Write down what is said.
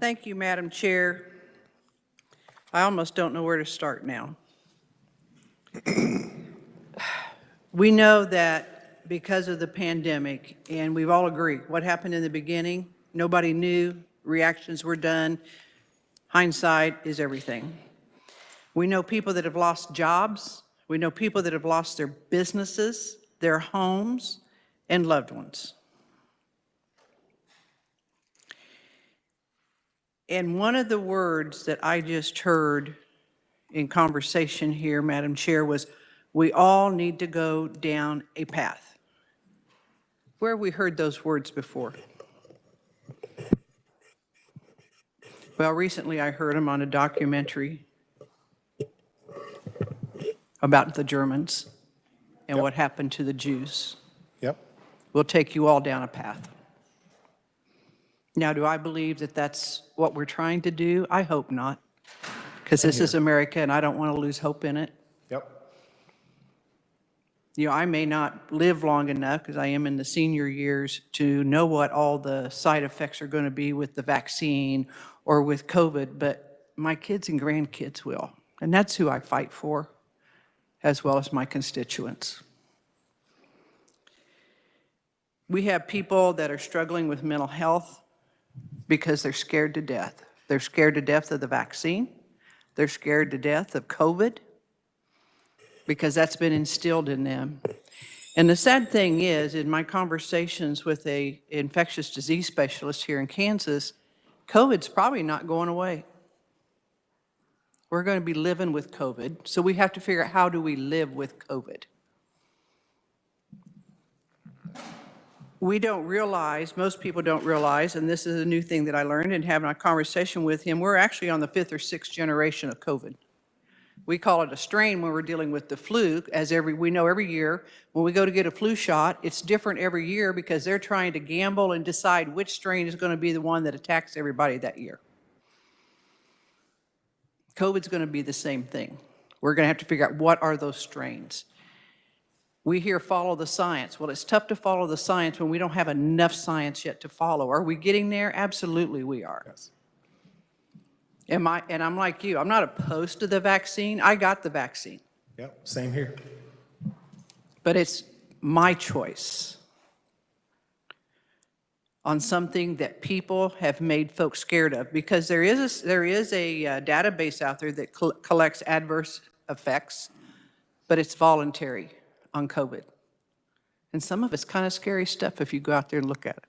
Thank you, Madam Chair. I almost don't know where to start now. We know that because of the pandemic, and we've all agreed, what happened in the beginning, nobody knew, reactions were done, hindsight is everything. We know people that have lost jobs, we know people that have lost their businesses, their homes, and loved ones. And one of the words that I just heard in conversation here, Madam Chair, was we all need to go down a path. Where have we heard those words before? Well, recently I heard them on a documentary about the Germans and what happened to the Jews. Yep. We'll take you all down a path. Now, do I believe that that's what we're trying to do? I hope not, because this is America and I don't want to lose hope in it. Yep. You know, I may not live long enough, because I am in the senior years, to know what all the side effects are going to be with the vaccine or with COVID, but my kids and grandkids will. And that's who I fight for, as well as my constituents. We have people that are struggling with mental health because they're scared to death. They're scared to death of the vaccine. They're scared to death of COVID, because that's been instilled in them. And the sad thing is, in my conversations with an infectious disease specialist here in Kansas, COVID's probably not going away. We're going to be living with COVID, so we have to figure out, how do we live with COVID? We don't realize, most people don't realize, and this is a new thing that I learned in having a conversation with him, we're actually on the 5th or 6th generation of COVID. We call it a strain when we're dealing with the flu, as we know every year, when we go to get a flu shot, it's different every year because they're trying to gamble and decide which strain is going to be the one that attacks everybody that year. COVID's going to be the same thing. We're going to have to figure out what are those strains. We hear follow the science. Well, it's tough to follow the science when we don't have enough science yet to follow. Are we getting there? Absolutely we are. Yes. And I'm like you, I'm not opposed to the vaccine. I got the vaccine. Yep. Same here. But it's my choice on something that people have made folks scared of, because there is a database out there that collects adverse effects, but it's voluntary on COVID. And some of it's kind of scary stuff if you go out there and look at it.